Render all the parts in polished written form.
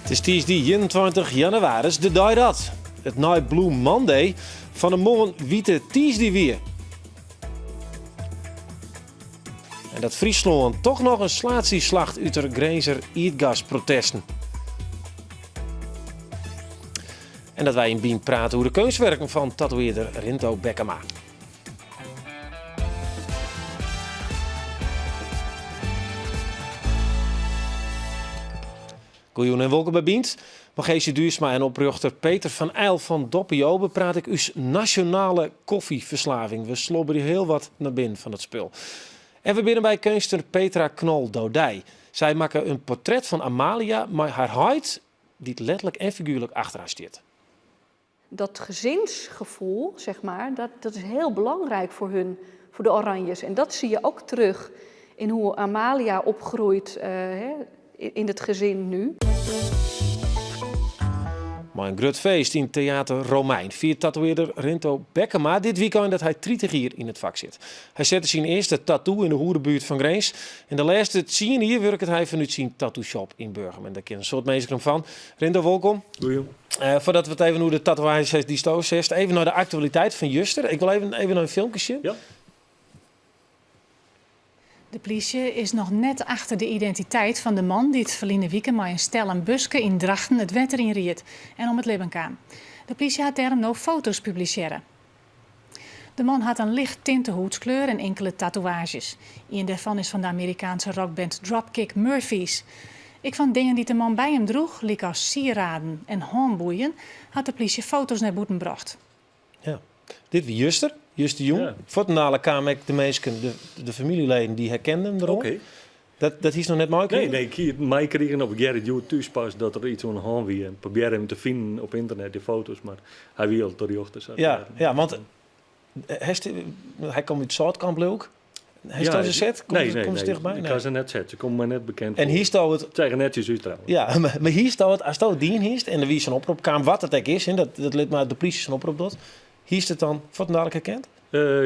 Het is dinsdag 21 januari, de dag dat. Het Night Blue Monday van de morgen witte dinsdag weer. En dat Friesland toch nog een slatieslacht uit de Grenzer eetgasprotesten. En dat wij in Bien praten over de kunstwerken van tatoeëerder Rinto Bekkema. Goeie en welkom bij Bient. Margeesje Duursma en oprichter Peter van Eijl van Doppio bepraat ik uw nationale koffieverslaving. We slobberen heel wat naar binnen van het spul. En we binnen bij kunstenaar Petra Knol-Dodij. Zij maken een portret van Amalia, maar haar huid die letterlijk en figuurlijk achter haar staat. Dat gezinsgevoel, zeg maar, dat is heel belangrijk voor hun, voor de Oranjes. En dat zie je ook terug in hoe Amalia opgroeit in het gezin nu. Maar een groot feest in Theater Romein viert tatoeëerder Rinto Bekkema dit weekend dat hij 30 jaar in het vak zit. Hij zette zijn eerste tattoo in de hoerenbuurt van Greens. En de laatste 10 jaar werkt hij vanuit zijn tattoo shop in Burgum. En daar ken een soort meester van. Rinto, welkom. Goeie. Voordat we het even hoe de tatoeages die stoos zegt, even naar de actualiteit van Juster. Ik wil even naar een filmpje. Ja. De politie is nog net achter de identiteit van de man die het verleden weekend met een stel en buske in Drachten het wetter in riet en om het leven kwam. De politie had daarom nog foto's publiceren. De man had een licht tinte hoedskleur en enkele tatoeages. Een daarvan is van de Amerikaanse rockband Dropkick Murphys. Ik van dingen die de man bij hem droeg, liek als sieraden en hoornboeien, had de politie foto's naar boeten gebracht. Ja. Dit wie Juster. Just de Jong. Ja. Voor de nale kwam ik de meesten, de familieleden die herkenden hem erom. Oké. Dat is nog net mooi. Nee, ik heb mij kregen op Gerrit Joe thuis pas dat er iets aan de hand was. En probeer hem te vinden op internet, die foto's, maar hij wil door die ochtend. Ja, want hij komt uit Zoutkamp ook. Hij staat ze set. Komt ze dichtbij? Ik kan ze net zetten. Ze komen maar net bekend. En hier staat het. Het zeggen netjes uit trouwens. Ja, maar hier staat het. Als het dien is en er wie zijn oproep kwam, wat het ook is, en dat lid maar de politie zijn oproep doet. Hier is het dan voor het dadelijk herkend?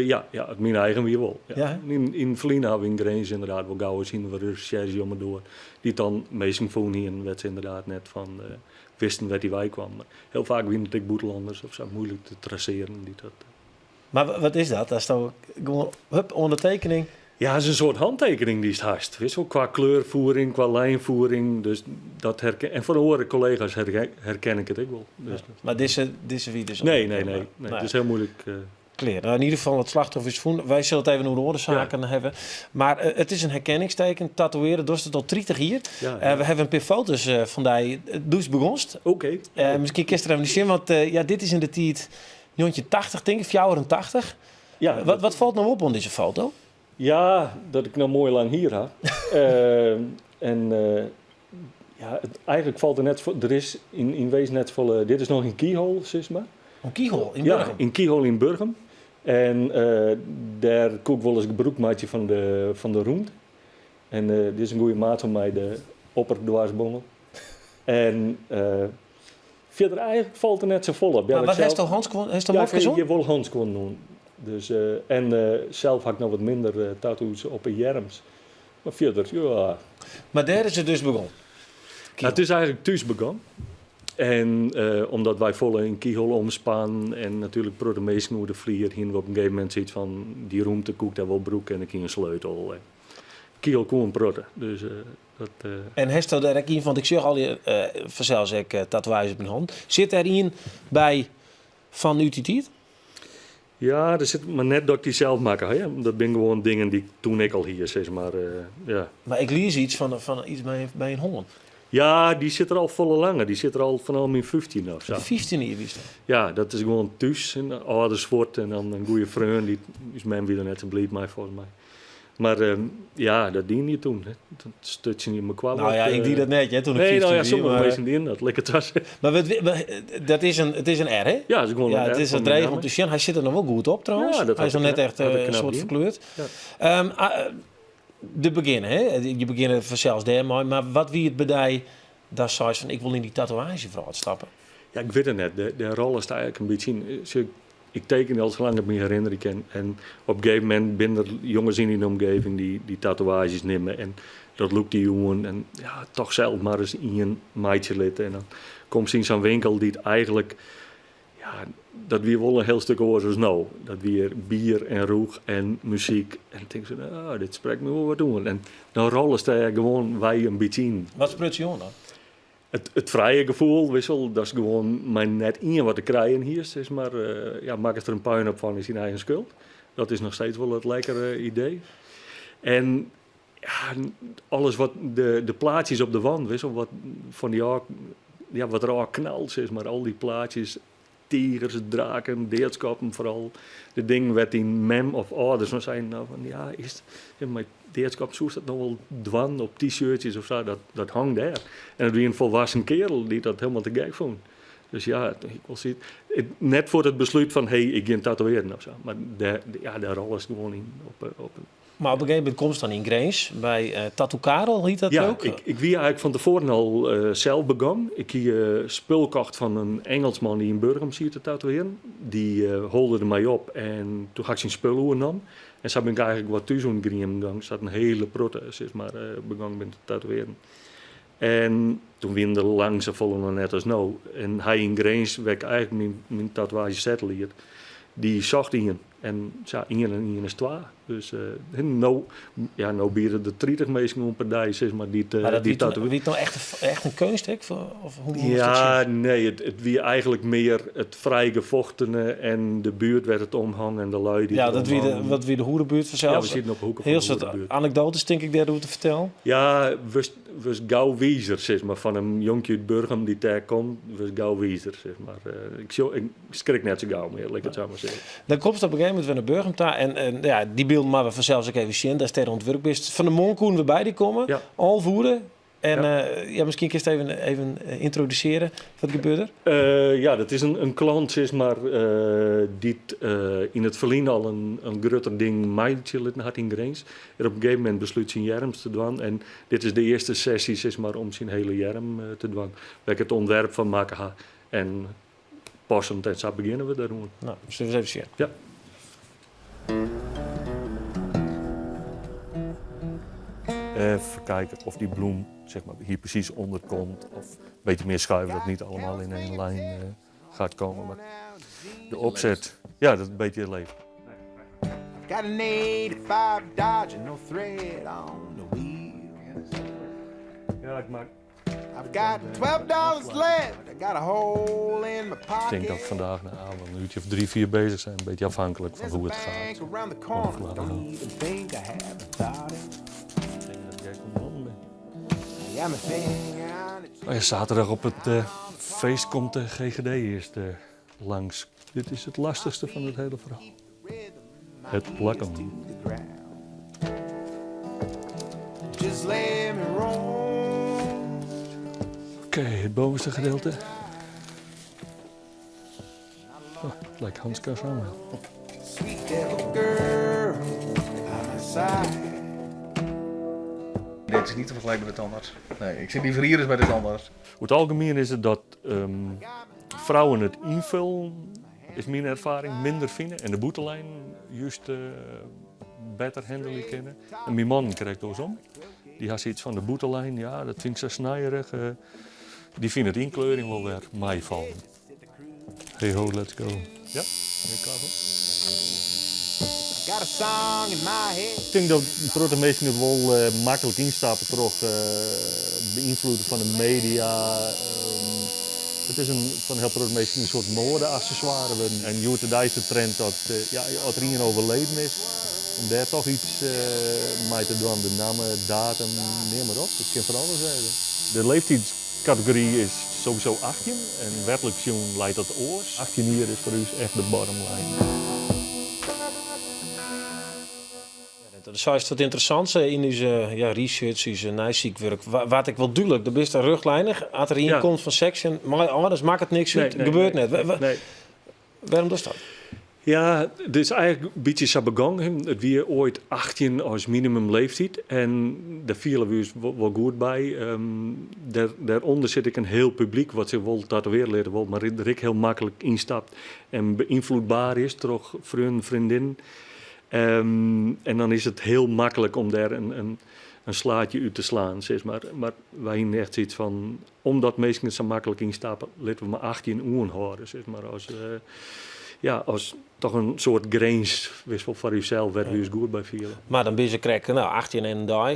Ja, het mijn eigen weer wel. Ja. Ja, in Verliezen hebben we in Greens inderdaad wel gauw zien we recherche om door. Die dan meestal voor hier en werd ze inderdaad net van wisten waar die wij kwam. Maar heel vaak winnen natuurlijk boetelanders of zo moeilijk te traceren. Maar wat is dat? Dat is toch gewoon ondertekening. Ja, het is een soort handtekening die is het haast. Weet je wel, qua kleurvoering, qua lijnvoering. Dus dat en voor de horen collega's herken ik het ook wel. Dus, Ja, maar deze wie dus? Nee. Het is heel moeilijk. Kleren. Nou, in ieder geval het slachtoffer is voen. Wij zullen het even over de oorzaken hebben. Maar het is een herkenningsteken. Tatoeëren, dus het al 30 hier. Ja. We hebben een paar foto's van die dus begonst. Oké. Misschien gisteren even zien, want dit is in de tijd 1980, denk ik, 84. Ja, Wat valt nou op aan deze foto? Ja, dat ik nou mooi lang hier ha. Eigenlijk valt er net voor. Er is in wezen net vol. Dit is nog in Keyhole, zeg maar. Een Keyhole in Burgum? Ja, in Keyhole in Burgum. En daar kook wel eens een broekmaatje van de Roemt. En dit is een goede maat van mij, de opperdwaasbongel. En verder eigenlijk valt er net zo vol op. Maar wat heeft toch Hans gewoon? Je wil Hans gewoon doen. Dus, zelf had ik nog wat minder tattoos op een jerms. Maar verder, ja. Maar daar is het dus begonnen? Nou, het is eigenlijk thuis begonnen. En omdat wij vol in Keyhole omspaan en natuurlijk pro de meesten hoe de vlieger hingen we op een gegeven moment zoiets van die roemte koekt daar wel broek en ik ging een sleutel. Keyhole kon een protten. Dus En heeft er daar ook in, want ik zeg al je vanzelfs tatoeages op mijn hand. Zit er in bij van UTT? Ja, er zit maar net dat ik die zelf maak. Ja? Dat zijn gewoon dingen die toen ik al hier zeg maar. Ja. Maar ik lees iets van iets bij een hond. Ja, die zit er al volle lange. Die zit er al vanaf mijn 15 of zo. 15 hier wist. Ja, dat is gewoon thuis. Een oude sport en dan een goede vriend. Die is mijn weer net en bleef mij volgens mij. Maar ja, dat diende je toen. Hè. Dat stut je niet meer kwam. Nou ja, ik die dat net. Toen nee, ik 15 nou ja, sommige maar, mensen dienen dat. Lekker tassen. Maar het is een R, hè? Ja, het is gewoon een R. Het is een dreig om te zien. Hij zit er nog wel goed op trouwens. Ja, dat hij is nog net echt een soort verkleurd. Ja. De beginnen, hè? Je begint vanzelfs daar, maar wat wie het bedij dat zei van ik wil in die tatoeage vooruit stappen. Ja, ik weet het net. De rol is eigenlijk een beetje in. ik teken al zolang ik me herinneren kan. En op een gegeven moment binnen er jongens in die omgeving die tatoeages nemen. En dat lukt die jongen. En ja, toch zelf maar eens in een meidje litten. En dan komt ze in zo'n winkel die het eigenlijk... Ja, dat weer wel een heel stuk over zoals nou. Dat weer bier en roeg en muziek. En dan denk ze, nou, dit spreekt me wel wat doen. En dan rollen ze daar gewoon wij een beetje in. Wat spreekt je dan? Het vrije gevoel, wissel, dat is gewoon maar net in wat te krijgen hier. Is maar, maak er een puin op van is zijn eigen schuld. Dat is nog steeds wel het lekkere idee. En ja, alles wat de plaatjes op de wand, wissel, wat van die wat er al knalt, is maar al die plaatjes, tigers, draken, deertskappen vooral. De dingen werd in mem of ouders nog zijn, nou van ja, maar deertskap zoekt dat nog wel dwan op t-shirtjes of zo, dat hangt daar. En het was een volwassen kerel die dat helemaal te gek vond. Dus ja, ik wil zien, net voor het besluit van ik ga tatoeëren of zo. Maar daar rollen ze gewoon in. Maar op een gegeven moment komt ze dan in Grains bij Tattoo Karel, heet dat ook? Ik wie eigenlijk van tevoren al zelf begonnen. Ik heb spul gekocht van een Engelsman die in Burgum ziet te tatoeëren. Die holde er mij op en toen ga ik zijn spullen oernam. En zo ben ik eigenlijk wat thuis aan gegaan. Zat een hele protte, zeg maar, begonnen met te tatoeëren. En toen winde langs ze volgen net als nou. En hij in Grains werd eigenlijk mijn tatoeage satellite. Die zag in. En ja, in en in is 2. Dus nou bieden de 30 mensen per dag, zeg maar, die tatoeëren. Wie het nou echt een kunst, of hoe ja, nee, het wie eigenlijk meer het vrijgevochtene en de buurt werd het omhangen en de lui die ja, wat wie de hoerenbuurt vanzelf. Ja, we zitten op hoeken van heel de soort hoerenbuurt. anekdotes, denk ik, daar te vertellen. Ja, was gauw wiezer, zeg maar, van een jonkje uit Burgum die daar komt, was gauw wiezer, zeg maar. Ik schrik net zo gauw meer, laat ik het zo maar zeggen. Dan komt ze op een gegeven moment weer naar Burgum daar en ja, die beelden maar we vanzelf ook even zien, daar is tegen ontwerp is. Van de Monkoen weer bij die komen, Ja. al voeren. En misschien kun je het even introduceren. Wat gebeurt er? Ja, dat is een klant, zeg maar, die in het verleden al een groter ding meidje had in Grains. En op een gegeven moment besluit zijn jerms te doen. En dit is de eerste sessie, zeg maar, om zijn hele jerm te doen. Waar ik het ontwerp van maken ga. En passend en zo beginnen we daar. Nou, zullen we eens even zien. Ja. Even kijken of die bloem, zeg maar, hier precies onder komt. Of een beetje meer schuiven, dat niet allemaal in één lijn gaat komen. Maar de opzet, ja, dat is een beetje het leven. I've got an 85 Dodge and no thread on the wheel. Ja, ik maak... I've got $12 left. I got a hole in my pocket. Ik denk dat ik vandaag na een uurtje of 3, 4 bezig zijn. Een beetje afhankelijk van hoe het gaat. Around the corner. Don't even think I haven't thought it. Ik denk dat jij komt ben. I got my thing on it. Ja, zaterdag op het feest komt de GGD eerst langs. Dit is het lastigste van het hele verhaal. Het plakken. Just let me roll. Oké, het bovenste gedeelte. Oh, het lijkt Hans K. Samuel. Sweet devil girl by my side. Dit is niet te vergelijken met de tandarts. Nee, ik zit liever hier eens bij de tandarts. Over het algemeen is het dat vrouwen het invullen, is mijn ervaring, minder vinden. En de boetelijn juist beter handelen kennen. En mijn man krijgt dus om. Die had iets van de boetelijn, ja, dat vind ik zo snijerig. Die vindt het inkleuring wel weer meevallen. Hey ho, let's go. Ja, ben je klaar voor? Got a song in my head. Ik denk dat grote mensen het wel makkelijk instappen terug, beïnvloeden van de media. Het is van heel grote mensen een soort mode-accessoire. En nu is de trend dat als er iemand overleden is, om daar toch iets mee te doen. De namen, datum, neem maar op. Het kan van alles zijn. De leeftijdscategorie is sowieso 18 en werkelijk jong leidt dat oors. 18 hier is voor u echt de bottom line. Dat is juist wat interessant in uw research, uw nijziekwerk. Wat ik wel duidelijk, de beste ruglijnig. Als er iemand komt van seks, maar anders maakt het niks uit, gebeurt net. Nee. Waarom doet dat? Ja, het is eigenlijk een beetje zo begonnen. Het was ooit 18 als minimumleeftijd. En daar vielen we dus wel goed bij. Daaronder zit ik een heel publiek wat zich wil tatoeëren leren wil, maar er ik heel makkelijk instapt en beïnvloedbaar is door vrienden, vriendinnen. En dan is het heel makkelijk om daar een slaatje uit te slaan, zeg maar. Maar wij hebben echt zoiets van, omdat mensen zo makkelijk instappen, laten we maar 18 uur houden, zeg maar. Als toch een soort grenswissel voor jezelf, waar we dus goed bij vielen. Maar dan ben je krijgen, 18 en een dag.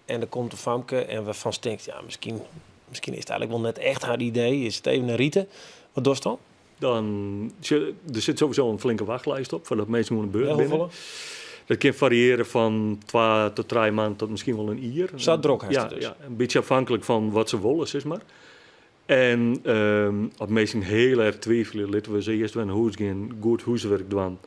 En dan komt een famke en we van denkt, ja, misschien is het eigenlijk wel net echt haar idee. Is het even een rieten? Wat doe je dan? Er zit sowieso een flinke wachtlijst op, voordat mensen moeten beurt binnen. Hoeveel? Dat kan variëren van 2 tot 3 maanden tot misschien wel een jaar. Zo druk heeft ja, het dus. ja, een beetje afhankelijk van wat ze willen, zeg maar. En als mensen heel erg twijfelen, laten we ze eerst wel een huis gaan, goed huiswerk doen.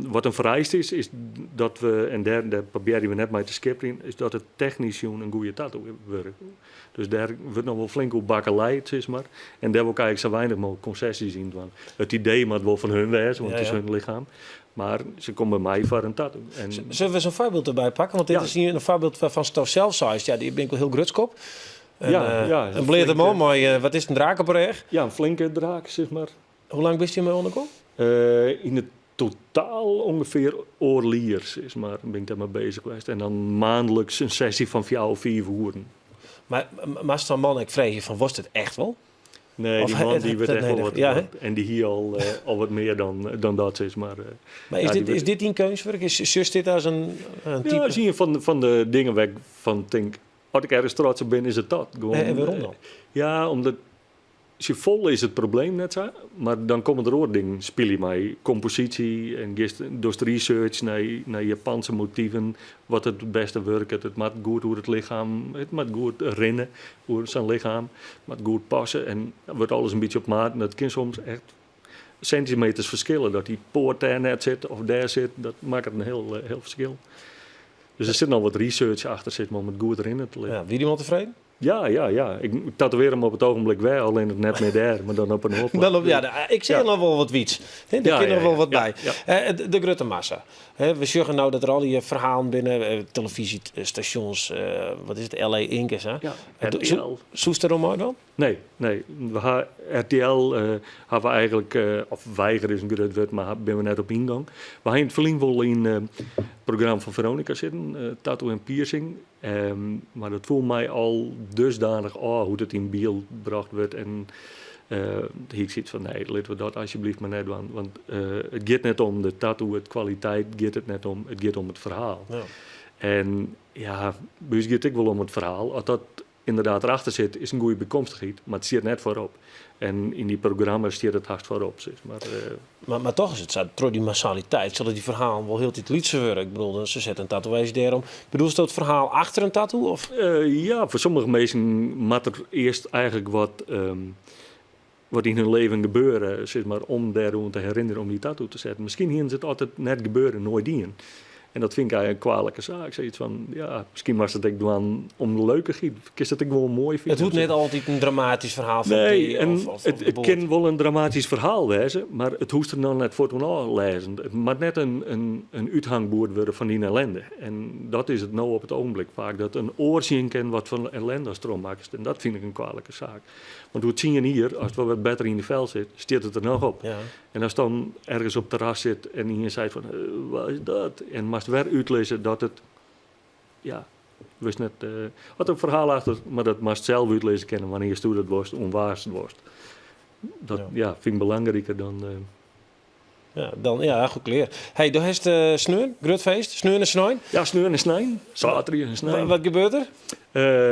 Wat een vereist is dat we, en daar proberen we net mee te skippen, is dat het technisch een goede tattoo werkt. Dus daar wordt nog wel flink op bakkelei, zeg maar. En daar wil ik eigenlijk zo weinig mogelijk concessies in doen. Het idee moet wel van hun wezen, want het is hun lichaam. Maar ze komen bij mij voor een tattoo. En Zullen we eens een voorbeeld erbij pakken? Want dit is hier een voorbeeld van Stof Self-Size. Ja, die ben ik wel heel grutskop. Een bleerde man, maar wat is het, een drakenbreeg? Ja, een flinke draak, zeg maar. Hoe lang bist je mee onderkomen? In het totaal ongeveer oorliers, is maar, ben ik daarmee bezig geweest. En dan maandelijks een sessie van 4 of 5 uren. Maar zo'n man, ik vrees je van, was het echt wel? Nee, Of die man die werd echt wel wat. ja, en die hier al wat meer dan dat is. Maar is dit een keuzwerk? Is dit als een type? Ja, zie je van de dingen waar ik van denk, als ik ergens trots op ben, is het dat. Gewoon, En waarom dan? Ja, omdat als je vol is het probleem net zo, maar dan komen er ook dingen spelen mij. Compositie en door research naar Japanse motieven, wat het beste werkt. Het moet goed hoe het lichaam, het moet goed rennen hoe zijn lichaam, het moet goed passen en wordt alles een beetje op maat. En dat kan soms echt centimeters verschillen. Dat die poort daar net zit of daar zit, dat maakt het een heel verschil. Dus er zit nog wat research achter zit om het goed erin te liggen. Ja, wie iemand tevreden? Ja. Ik tatoeëer hem op het ogenblik wel, alleen het net meer daar, maar dan op een hoop. Ik zie er nog wel wat wiets. Er kan nog wel wat bij. Ja. De grote massa. We zeggen nou dat er al die verhalen binnen televisiestations, wat is het, LA Inc. is, hè? Ja, RTL. Soest er maar dan? Nee. RTL hebben we eigenlijk, of weigeren is een groot woord, maar ben we net op ingang. We hebben het verlengd wel in het programma van Veronica zitten, tattoo en piercing. Maar dat voelt mij al dusdanig hoe het in beeld gebracht wordt. En ik zit van nee, laten we dat alsjeblieft maar net doen. Want het gaat net om de tattoo, het kwaliteit, het gaat om het verhaal. Ja. En ja, dus gaat ik wel om het verhaal. Als dat inderdaad erachter zit, is een goede bekomstigheid, maar het zit net voorop. En in die programma's staat het hard voorop. Zeg maar toch is het zo, door die massaliteit zullen die verhalen wel heel tijd liedsen worden. Ik bedoel, ze zetten een tatoeage daarom. Bedoel je dat verhaal achter een tattoo? Of? Ja, voor sommige mensen moet er eerst eigenlijk wat in hun leven gebeuren, zeg maar, om daarom te herinneren om die tattoo te zetten. Misschien hier het altijd net gebeuren, nooit dienen. En dat vind ik eigenlijk een kwalijke zaak. Zoiets van, ja, misschien was het ik doen om de leuke giet. Is dat ik wel mooi vind. Het hoeft net altijd een dramatisch verhaal van nee, het kan wel een dramatisch verhaal wezen, maar het hoeft er dan net voor te lezen. Het moet net een uithangbord worden van die ellende. En dat is het nou op het ogenblik vaak. Dat een oorzien kent wat van ellende stroom maakt. En dat vind ik een kwalijke zaak. Want hoe het zien hier, als het wat beter in de vel zit, staat het er nog op. Ja. En als dan ergens op het terras zit en iemand zegt van, wat is dat? En maar weer uitlezen dat het, ja, wist net, wat een verhaal achter, maar dat mag zelf uitlezen kennen wanneer je stoer dat was, onwaar het was. Dat vind ik belangrijker dan. Goed geleerd. Hey, doe heeft sneun, grootfeest, sneun en snijn? Ja, sneun en snijn, zaterdag en snijn. Wat gebeurt er?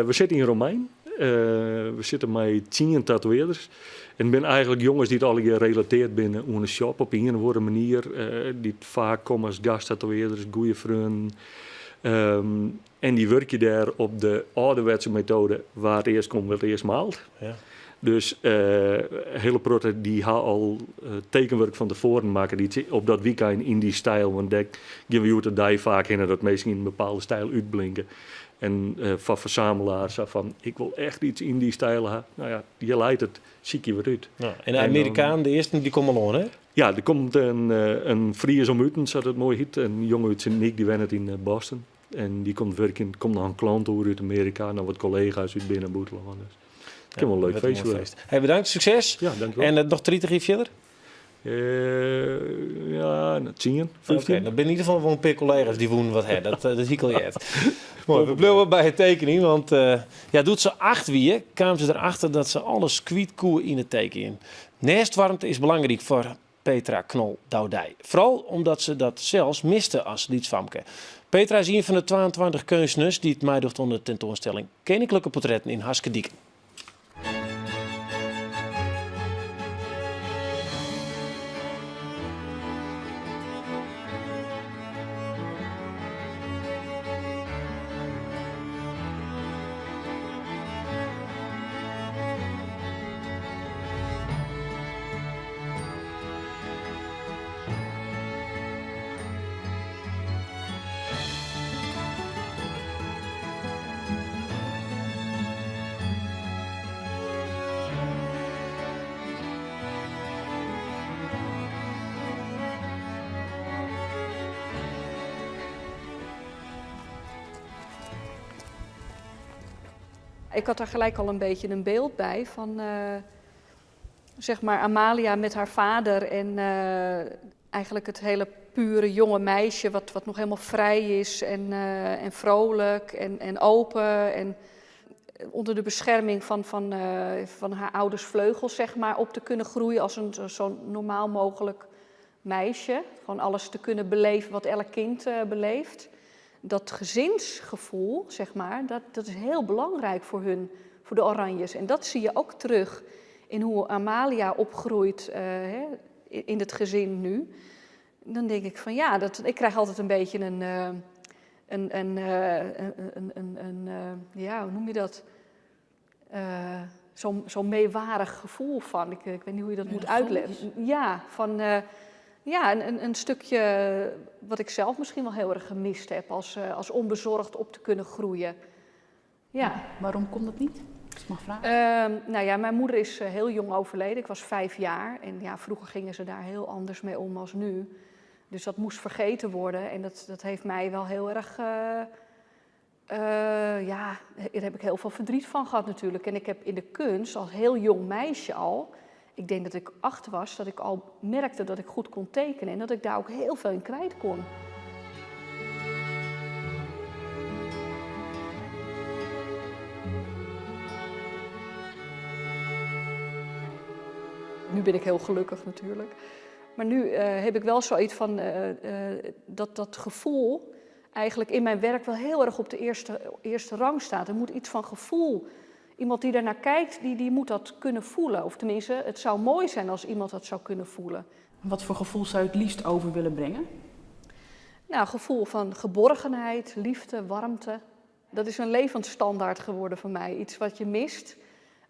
We zitten in Romein. We zitten met 10 tatoeëerders. En ben eigenlijk jongens die het al gerelateerd binnen aan een shop op een of andere manier. Die vaak komen als gasttatoeëerders, goede vrienden. En die werk je daar op de ouderwetse methode waar het eerst komt, wat het eerst maalt. Ja. Dus hele protten die gaan al tekenwerk van tevoren maken. Die op dat weekend in die stijl. Want daar gaan we uit de vaak in dat mensen in een bepaalde stijl uitblinken. En van verzamelaars van, ik wil echt iets in die stijl hebben. Nou ja, je leidt het ziekje weer uit. Ja, en de Amerikaan, de eerste, die komen al, hè? Ja, er komt een Fries om Uten, zoals het mooi heet. Een jongen uit Sint-Niek, die werkt in Boston. En die komt werken, komt nog een klant over uit Amerika, nog wat collega's uit binnen- en buitenland. Dus het kan wel een leuk feestje worden. Hey, bedankt, succes. Ja, dankjewel. En nog 30 jaar verder? Ja, 10, 15. Oké, dan ben in ieder geval wel een paar collega's die wonen wat hebben. Dat is al het. Mooi, we blijven bij het tekening, want doet ze 8 wie, kwamen ze erachter dat ze alles kwietkoer in het tekenen. Nestwarmte is belangrijk voor Petra Knol-Doudij. Vooral omdat ze dat zelfs miste als lietsvamke. Petra is een van de 22 kunstenaars die het meedoet onder de tentoonstelling Koninklijke Portretten in Haskediek. Ik had daar gelijk al een beetje een beeld bij van, zeg maar, Amalia met haar vader en eigenlijk het hele pure jonge meisje wat nog helemaal vrij is en vrolijk en open en onder de bescherming van haar ouders vleugels, zeg maar, op te kunnen groeien als een zo normaal mogelijk meisje. Gewoon alles te kunnen beleven wat elk kind beleeft. Dat gezinsgevoel, zeg maar, dat is heel belangrijk voor hun, voor de Oranjes. En dat zie je ook terug in hoe Amalia opgroeit in het gezin nu. Dan denk ik van ja, ik krijg altijd een beetje hoe noem je dat? Zo'n meewarig gevoel van. Ik weet niet hoe je dat moet uitleggen. Ja, van... een stukje wat ik zelf misschien wel heel erg gemist heb, als onbezorgd op te kunnen groeien. Ja. Waarom kon dat niet? Als ik mag vragen. Mijn moeder is heel jong overleden. Ik was 5 jaar. En ja, vroeger gingen ze daar heel anders mee om als nu. Dus dat moest vergeten worden. En dat heeft mij wel heel erg... daar heb ik heel veel verdriet van gehad natuurlijk. En ik heb in de kunst, als heel jong meisje al... Ik denk dat ik 8 was, dat ik al merkte dat ik goed kon tekenen en dat ik daar ook heel veel in kwijt kon. Nu ben ik heel gelukkig natuurlijk. Maar nu heb ik wel zoiets van dat gevoel eigenlijk in mijn werk wel heel erg op de eerste rang staat. Er moet iets van gevoel. Iemand die daarnaar kijkt, die moet dat kunnen voelen. Of tenminste, het zou mooi zijn als iemand dat zou kunnen voelen. Wat voor gevoel zou je het liefst over willen brengen? Nou, een gevoel van geborgenheid, liefde, warmte. Dat is een levensstandaard geworden voor mij. Iets wat je mist,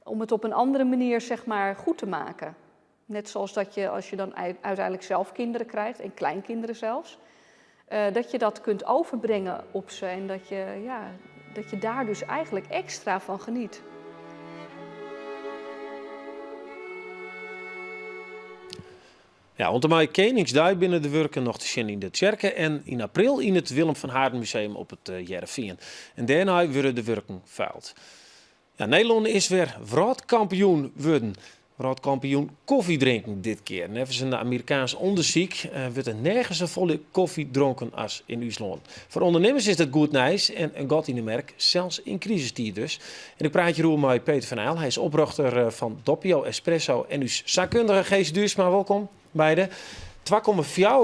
om het op een andere manier, zeg maar, goed te maken. Net zoals dat je, als je dan uiteindelijk zelf kinderen krijgt, en kleinkinderen zelfs... dat je dat kunt overbrengen op ze en dat je daar dus eigenlijk extra van geniet. Ja, onder mij Koningsdag binnen de werken nog te zien in de Tjerken en in april in het Willem van Haarden Museum op het Jereveen. En daarna worden de werken veild. Ja, Nederland is weer wereldkampioen geworden. Wereldkampioen koffie drinken dit keer. Nevens een Amerikaans onderzoek wordt er nergens zo volle koffie dronken als in Rusland. Voor ondernemers is dat goed nieuws en een gat in de merk, zelfs in crisistijd dus. En ik praat hierover met Peter van Eyl. Hij is oprichter van Doppio Espresso en uw zakkundige Gees Duursma. Welkom beide. 2,4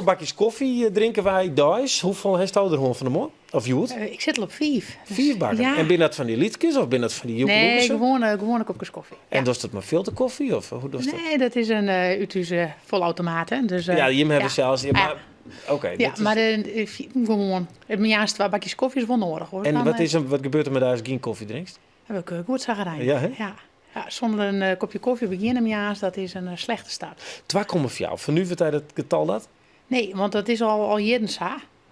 bakjes koffie drinken wij thuis. Hoeveel heeft u er gewoon van de morgen? Of je hoort? Ik zit al op 5. 4 bakken. Ja. En ben dat van die liedjes of ben dat van die joekeloekers? Nee, gewoon kopjes koffie. En Ja. doet dat maar filterkoffie of hoe doet dat? Nee, dat is een volautomaat. Dus, Ja, je hebben ja. zelfs. Ja, maar, oké, Ja, dat is- maar gewoon, het mejaars 2 bakjes koffie is wel nodig hoor. En Dan, wat gebeurt er met als je geen koffie drinkt? heb ik goed zagerijn. Ja, hè? Ja. Ja, zonder een kopje koffie beginnen mejaars, dat is een slechte start. 2,4. Van nu wordt hij dat getal dat? Nee, want dat is al jaren zo.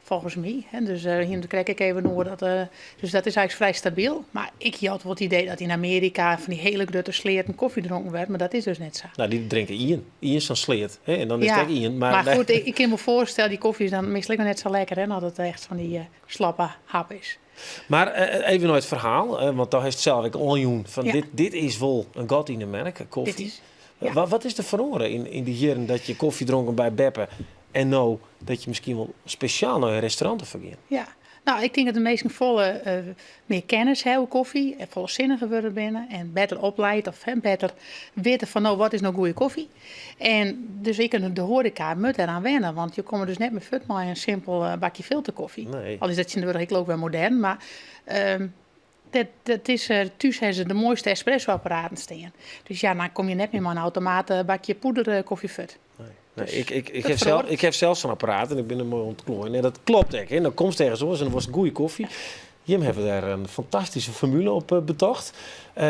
volgens mij. Hè. Dus hier krijg ik even door dat. Dus dat is eigenlijk vrij stabiel. Maar ik had wel het idee dat in Amerika van die hele grote sleerten koffie dronken werd. Maar dat is dus net zo. Nou, die drinken Ian. Ian is dan sleert. Hè? En dan is Ja, het ook Ian. Maar goed, ik kan me voorstellen, die koffie is dan meestal net zo lekker. Hè, dat het echt van die slappe hap is. Maar even naar het verhaal. Want daar heeft het zelf ik onjoen van Ja. dit is wel een god in de merk, koffie. Dit is, ja. Wat is er verloren in die jaren dat je koffie dronken bij Beppe en nou dat je misschien wel speciaal naar een restaurant gaat? Ja, nou, ik denk dat de meesten volle meer kennis hebben koffie en volzinniger worden binnen en beter opleid of beter weten van nou wat is nou goede koffie. En dus ik en de horeca moet eraan wennen, want je komt dus net met fut maar een simpel bakje filterkoffie. Nee. Al is dat je ik ook wel modern, maar dat is thuis hebben ze de mooiste espresso-apparaten staan. Dus ja, dan kom je net meer met een automaat bakje poederkoffie fut. Nee, Dus ik heb zelfs zo'n apparaat en ik ben er mooi ontklooien. En dat klopt echt. En dan komt het ergens en dan was het goede koffie. Jim hebben daar een fantastische formule op betocht.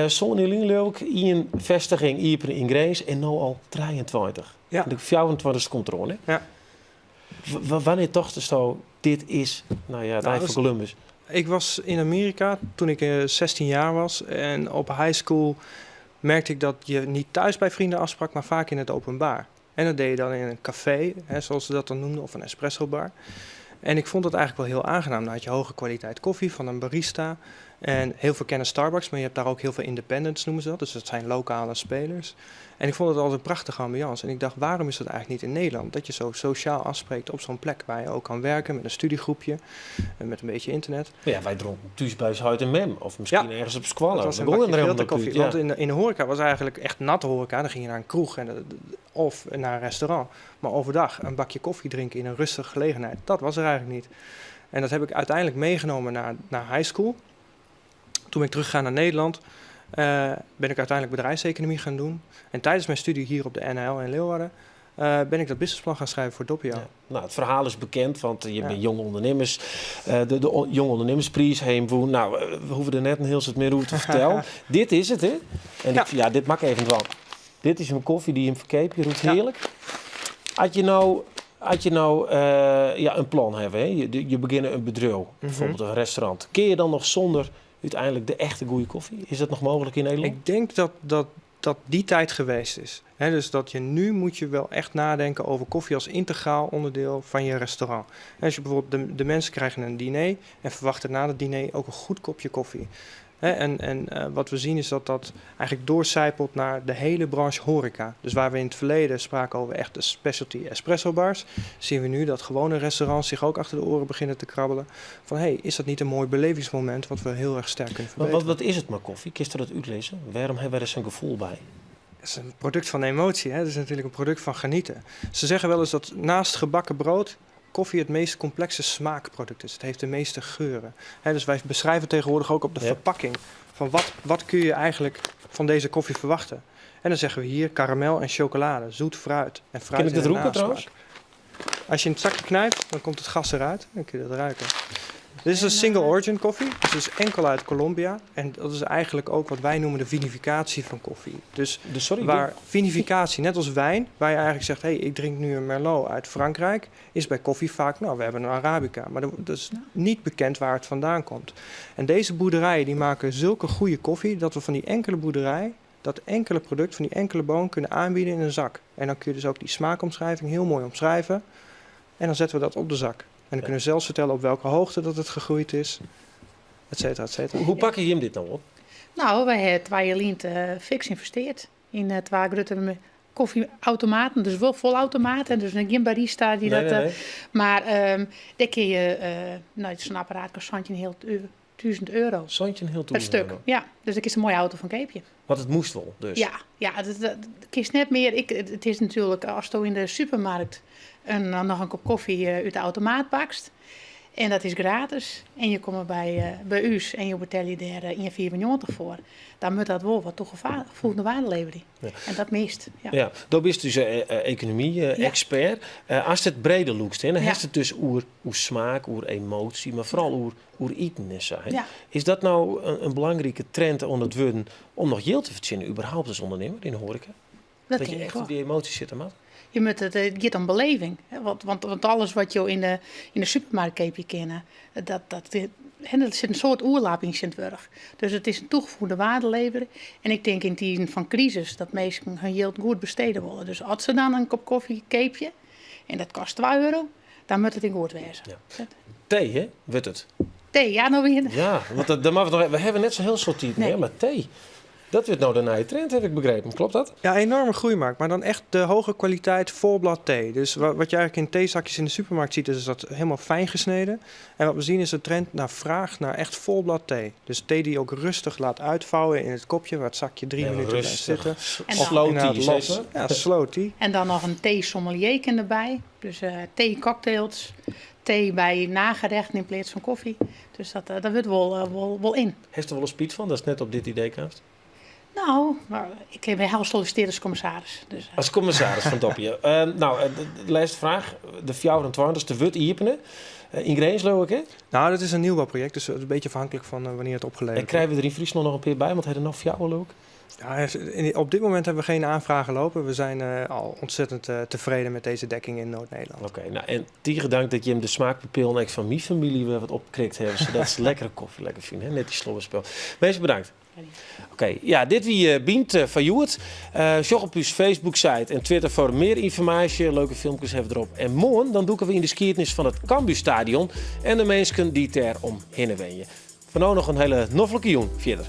Zo'n leuk, een vestiging hier in Grace en nu al 23. Ja. De 24 komt er aan, hè? Ja. Wanneer dacht je zo, dit is, nou ja, het Nou, eind van Columbus? Ik was in Amerika toen ik 16 jaar was. En op high school merkte ik dat je niet thuis bij vrienden afsprak, maar vaak in het openbaar. En dat deed je dan in een café, zoals ze dat dan noemden, of een espresso bar. En ik vond het eigenlijk wel heel aangenaam. Dan had je hoge kwaliteit koffie van een barista. En heel veel kennen Starbucks, maar je hebt daar ook heel veel independents, noemen ze dat. Dus dat zijn lokale spelers. En ik vond het altijd een prachtige ambiance. En ik dacht, waarom is dat eigenlijk niet in Nederland? Dat je zo sociaal afspreekt op zo'n plek waar je ook kan werken met een studiegroepje. En met een beetje internet. Ja, wij dronken thuis bij Zuid en Mem. Of misschien ergens op Squallow. Dat was een We gingen bakje er helemaal filterkoffie. naartoe, Want in de horeca was eigenlijk echt natte horeca. Dan ging je naar een kroeg of naar een restaurant. Maar overdag een bakje koffie drinken in een rustige gelegenheid, dat was er eigenlijk niet. En dat heb ik uiteindelijk meegenomen naar high school. Toen ben ik teruggegaan naar Nederland, ben ik uiteindelijk bedrijfseconomie gaan doen. En tijdens mijn studie hier op de NL in Leeuwarden ben ik dat businessplan gaan schrijven voor Doppio. Ja. Nou, het verhaal is bekend, want je Ja. bent jonge ondernemers. De jonge ondernemersprijs heen woon. Nou, we hoeven er net een heel stuk meer over te vertellen. Dit is het, hè? En dit mag even wel. Dit is een koffie die je in verkeep. Je roept heerlijk. Had je nou een plan hebben, hè? Je begint een bedrijf, bijvoorbeeld een restaurant. Kun je dan nog zonder uiteindelijk de echte goede koffie? Is dat nog mogelijk in Nederland? Ik denk dat die tijd geweest is. He, dus dat je nu moet je wel echt nadenken over koffie als integraal onderdeel van je restaurant. En als je bijvoorbeeld de mensen krijgen een diner en verwachten na het diner ook een goed kopje koffie. En wat we zien is dat eigenlijk doorcijpelt naar de hele branche horeca. Dus waar we in het verleden spraken over echt de specialty espresso bars, zien we nu dat gewone restaurants zich ook achter de oren beginnen te krabbelen. Van is dat niet een mooi belevingsmoment wat we heel erg sterk kunnen verbeteren? Wat is het maar koffie? Kun je dat uitlezen? Waarom hebben we er zo'n gevoel bij? Het is een product van emotie. Het is natuurlijk een product van genieten. Ze zeggen wel eens dat naast gebakken brood koffie het meest complexe smaakproduct is. Het heeft de meeste geuren. Dus wij beschrijven tegenwoordig ook op de verpakking van wat kun je eigenlijk van deze koffie verwachten. En dan zeggen we hier karamel en chocolade, zoet fruit en fruit. Ken ik dat roepen trouwens? Als je in het zakje knijpt, dan komt het gas eruit. Dan kun je dat ruiken. Dit is een single origin koffie, dus het is enkel uit Colombia. En dat is eigenlijk ook wat wij noemen de vinificatie van koffie. Dus waar vinificatie, net als wijn, waar je eigenlijk zegt, ik drink nu een Merlot uit Frankrijk, is bij koffie vaak, we hebben een Arabica. Maar dat is niet bekend waar het vandaan komt. En deze boerderijen die maken zulke goede koffie, dat we van die enkele boerderij, dat enkele product van die enkele boon kunnen aanbieden in een zak. En dan kun je dus ook die smaakomschrijving heel mooi omschrijven. En dan zetten we dat op de zak. En dan kunnen we zelfs vertellen op welke hoogte dat het gegroeid is, et cetera, et cetera. Hoe pak je hem dit nou op? Nou, wij hebben 2 jaar geleden fix investeerd in 2 grote koffieautomaten, dus wel volautomaten, dus geen barista die Nee. Maar daar kun je, zo'n apparaat kost heel €1000. Zandje een heel per stuk. Ja, dus dat is een mooie auto van Keepje. Want het moest wel, dus. Ja, dat kiest net meer. Het is natuurlijk, als je in de supermarkt nog een kop koffie uit de automaat pakst, en dat is gratis, en je komt bij u en je betaalt je daar €1,94 voor, dan moet dat wel wat toegevoegde waarde leveren. Ja. En dat mist. Ja, dat is dus economie-expert. Als het breder loekst, dan heeft het dus oer smaak, oer emotie, maar vooral oer eten is. Ja. Is dat nou een belangrijke trend onder het worden om nog geld te verdienen, überhaupt als ondernemer in de horeca? Dat je echt op die emoties zit, man? Je moet het gaat om beleving. Hè? Want alles wat je in de supermarkt keepje kennen, dat zit een soort oerlaping in het werk. Dus het is een toegevoegde waarde leveren. En ik denk in tijden van crisis dat mensen hun geld goed besteden willen. Dus als ze dan een kop koffie keepje en dat kost €2, dan moet het in goed wezen. Ja. Thee, hè? Wordt het? Thee, ja, nou weer. Ja, want we hebben net zo'n heel soort type meer, maar thee. Dat wordt nou de nieuwe trend, heb ik begrepen. Klopt dat? Ja, enorme groeimarkt, maar dan echt de hoge kwaliteit volblad thee. Dus wat je eigenlijk in theezakjes in de supermarkt ziet, is dat helemaal fijn gesneden. En wat we zien is de trend naar vraag naar echt volblad thee. Dus thee die ook rustig laat uitvouwen in het kopje, waar het zakje 3 minuten blijft zitten. En slow tea, los. zeg maar. Ja, slow tea. En dan nog een thee-sommelier erbij. Dus thee-cocktails, thee bij nagerechten in plaats van koffie. Dus dat wordt wel in. Heeft er wel een spiet van? Dat is net op dit idee kast. Nou, maar ik heb heel gesolliciteerd als commissaris. Dus, Als commissaris van Doppie. De laatste vraag. De 24e, de Wut Iepenen. In Greenslo ook, hè? Nou, dat is een nieuwbouwproject, dus het is een beetje afhankelijk van wanneer het opgeleverd En krijgen we er in Friesland nog een keer bij? Want hij er nog fjouwen ook. Ja, op dit moment hebben we geen aanvragen lopen. We zijn al ontzettend tevreden met deze dekking in Noord-Nederland. Oké, nou en tegen dank dat je hem de smaakpapil van mijn familie weer wat opgekrikt hebben. Zodat ze lekkere koffie lekker vinden. Hè? Net die slobberspel. Mensen bedankt. Oké, ja, dit wie Bient van Joert. Zoek op uw Facebook-site en Twitter voor meer informatie. Leuke filmpjes hebben we erop. En morgen dan doen we in de geschiedenis van het Cambuurstadion en de mensen die ter omheen wenjen. Voor nu nog een hele noffelijke joen verder.